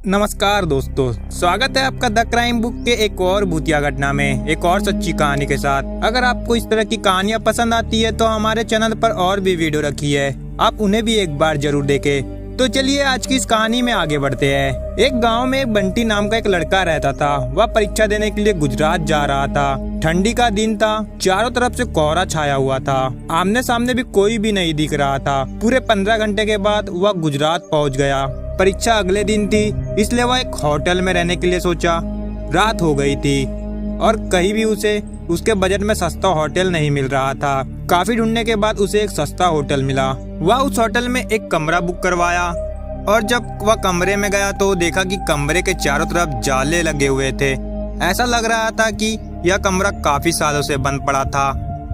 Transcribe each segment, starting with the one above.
नमस्कार दोस्तों, स्वागत है आपका द क्राइम बुक के एक और भूतिया घटना में एक और सच्ची कहानी के साथ। अगर आपको इस तरह की कहानियां पसंद आती है तो हमारे चैनल पर और भी वीडियो रखी है, आप उन्हें भी एक बार जरूर देखें। तो चलिए आज की इस कहानी में आगे बढ़ते हैं। एक गांव में एक बंटी नाम का एक लड़का रहता था। वह परीक्षा देने के लिए गुजरात जा रहा था। ठंडी का दिन था, चारों तरफ से कोहरा छाया हुआ था। आमने सामने भी कोई भी नहीं दिख रहा था। पूरे 15 घंटे के बाद वह गुजरात पहुंच गया। परीक्षा अगले दिन थी, इसलिए वह एक होटल में रहने के लिए सोचा। रात हो गई थी और कहीं भी उसे उसके बजट में सस्ता होटल नहीं मिल रहा था। काफी ढूंढने के बाद उसे एक सस्ता होटल मिला। वह उस होटल में एक कमरा बुक करवाया और जब वह कमरे में गया तो देखा कि कमरे के चारों तरफ जाले लगे हुए थे। ऐसा लग रहा था कि यह कमरा काफी सालों से बंद पड़ा था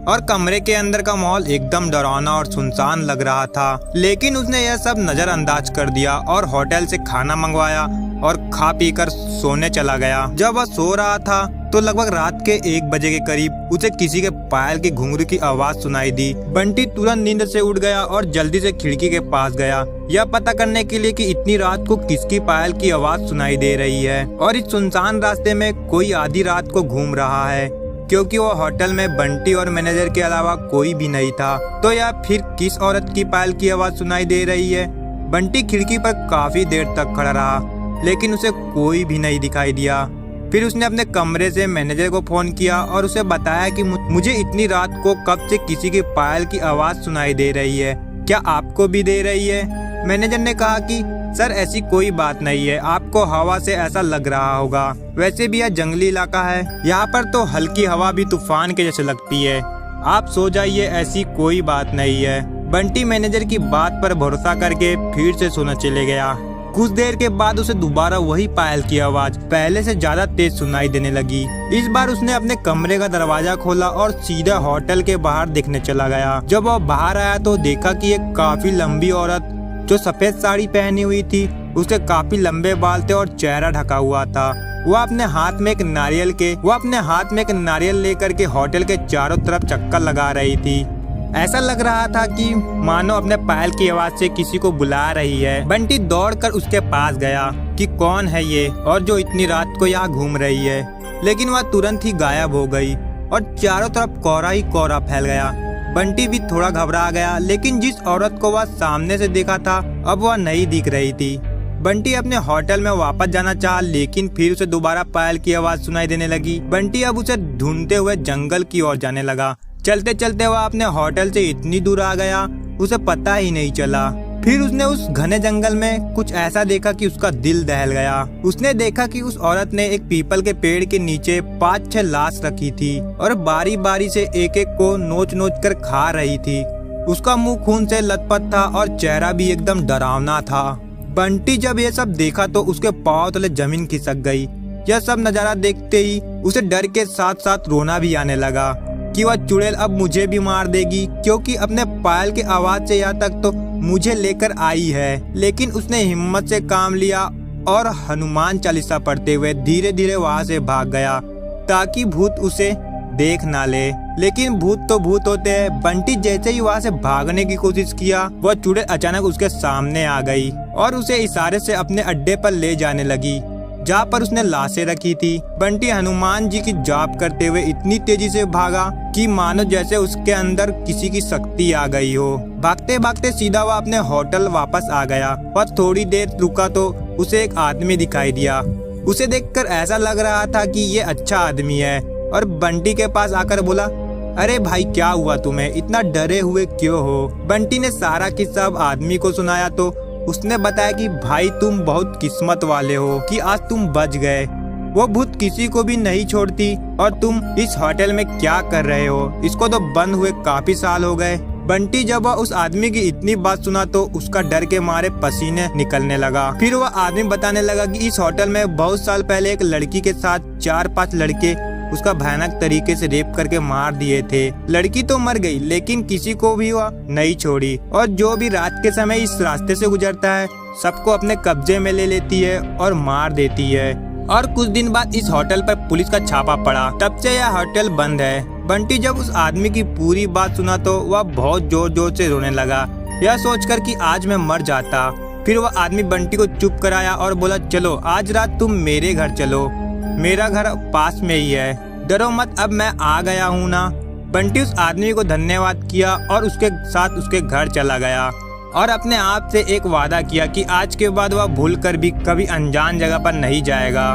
और कमरे के अंदर का माहौल एकदम डरावना और सुनसान लग रहा था। लेकिन उसने यह सब नजरअंदाज कर दिया और होटल से खाना मंगवाया और खा पी कर सोने चला गया। जब वह सो रहा था तो लगभग रात के 1 बजे के करीब उसे किसी के पायल की घुंघरू की आवाज सुनाई दी। बंटी तुरंत नींद से उठ गया और जल्दी से खिड़की के पास गया, यह पता करने के लिए कि इतनी रात को किसकी पायल की आवाज सुनाई दे रही है और इस सुनसान रास्ते में कोई आधी रात को घूम रहा है, क्योंकि वो होटल में बंटी और मैनेजर के अलावा कोई भी नहीं था। तो या फिर किस औरत की पायल की आवाज सुनाई दे रही है। बंटी खिड़की पर काफी देर तक खड़ा रहा, लेकिन उसे कोई भी नहीं दिखाई दिया। फिर उसने अपने कमरे से मैनेजर को फोन किया और उसे बताया कि मुझे इतनी रात को कब से किसी की पायल की आवाज सुनाई दे रही है, क्या आपको भी दे रही है। मैनेजर ने कहा कि सर ऐसी कोई बात नहीं है, आपको हवा से ऐसा लग रहा होगा। वैसे भी यह जंगली इलाका है, यहाँ पर तो हल्की हवा भी तूफान के जैसे लगती है। आप सो जाइए, ऐसी कोई बात नहीं है। बंटी मैनेजर की बात पर भरोसा करके फिर से सोने चले गया। कुछ देर के बाद उसे दोबारा वही पायल की आवाज पहले से ज्यादा तेज सुनाई देने लगी। इस बार उसने अपने कमरे का दरवाजा खोला और सीधा होटल के बाहर देखने चला गया। जब वह बाहर आया तो देखा कि एक काफी लंबी औरत जो सफेद साड़ी पहनी हुई थी, उसके काफी लंबे बाल थे और चेहरा ढका हुआ था। वह अपने हाथ में एक नारियल लेकर के होटल के चारों तरफ चक्कर लगा रही थी। ऐसा लग रहा था कि मानो अपने पायल की आवाज से किसी को बुला रही है। बंटी दौड़कर उसके पास गया कि कौन है ये और जो इतनी रात को यहाँ घूम रही है, लेकिन वह तुरंत ही गायब हो गई और चारों तरफ कोहरा ही कोहरा फैल गया। बंटी भी थोड़ा घबरा गया, लेकिन जिस औरत को वह सामने से देखा था अब वह नहीं दिख रही थी। बंटी अपने होटल में वापस जाना चाहा, लेकिन फिर उसे दोबारा पायल की आवाज सुनाई देने लगी। बंटी अब उसे ढूंढते हुए जंगल की ओर जाने लगा। चलते चलते वह अपने होटल से इतनी दूर आ गया, उसे पता ही नहीं चला। फिर उसने उस घने जंगल में कुछ ऐसा देखा कि उसका दिल दहल गया। उसने देखा कि उस औरत ने एक पीपल के पेड़ के नीचे 5-6 लाश रखी थी और बारी बारी से एक एक को नोच नोच कर खा रही थी। उसका मुंह खून से लथपथ था और चेहरा भी एकदम डरावना था। बंटी जब ये सब देखा तो उसके पांव तले जमीन खिसक गई। यह सब नजारा देखते ही उसे डर के साथ साथ रोना भी आने लगा कि वह चुड़ैल अब मुझे भी मार देगी, क्योंकि अपने पायल की आवाज से यहाँ तक तो मुझे लेकर आई है। लेकिन उसने हिम्मत से काम लिया और हनुमान चालीसा पढ़ते हुए धीरे धीरे वहाँ से भाग गया ताकि भूत उसे देख ना ले। लेकिन भूत तो भूत होते हैं। बंटी जैसे ही वहाँ से भागने की कोशिश किया, वह चुड़ैल अचानक उसके सामने आ गई और उसे इशारे से अपने अड्डे पर ले जाने लगी जहाँ पर उसने लाशें रखी थी। बंटी हनुमान जी की जाप करते हुए इतनी तेजी से भागा कि मानो जैसे उसके अंदर किसी की शक्ति आ गई हो। भागते भागते सीधा वह अपने होटल वापस आ गया और थोड़ी देर रुका तो उसे एक आदमी दिखाई दिया। उसे देखकर ऐसा लग रहा था कि ये अच्छा आदमी है और बंटी के पास आकर बोला, अरे भाई क्या हुआ तुम्हें, इतना डरे हुए क्यों हो। बंटी ने सारा किस्सा आदमी को सुनाया तो उसने बताया कि भाई तुम बहुत किस्मत वाले हो कि आज तुम बच गए। वो भूत किसी को भी नहीं छोड़ती और तुम इस होटल में क्या कर रहे हो, इसको तो बंद हुए काफी साल हो गए। बंटी जब वह उस आदमी की इतनी बात सुना तो उसका डर के मारे पसीने निकलने लगा। फिर वह आदमी बताने लगा कि इस होटल में बहुत साल पहले एक लड़की के साथ 4-5 लड़के उसका भयानक तरीके से रेप करके मार दिए थे। लड़की तो मर गई, लेकिन किसी को भी वह नहीं छोड़ी और जो भी रात के समय इस रास्ते से गुजरता है सबको अपने कब्जे में ले लेती है और मार देती है। और कुछ दिन बाद इस होटल पर पुलिस का छापा पड़ा, तब से यह होटल बंद है। बंटी जब उस आदमी की पूरी बात सुना तो वह बहुत जोर जोर से रोने लगा, यह सोचकर कि आज मैं मर जाता फिर वह आदमी बंटी को चुप कराया और बोला, चलो आज रात तुम मेरे घर चलो, मेरा घर पास में ही है, डरो मत, अब मैं आ गया हूँ ना। बंटी उस आदमी को धन्यवाद किया और उसके साथ उसके घर चला गया और अपने आप से एक वादा किया कि आज के बाद वह भूल कर भी कभी अनजान जगह पर नहीं जाएगा।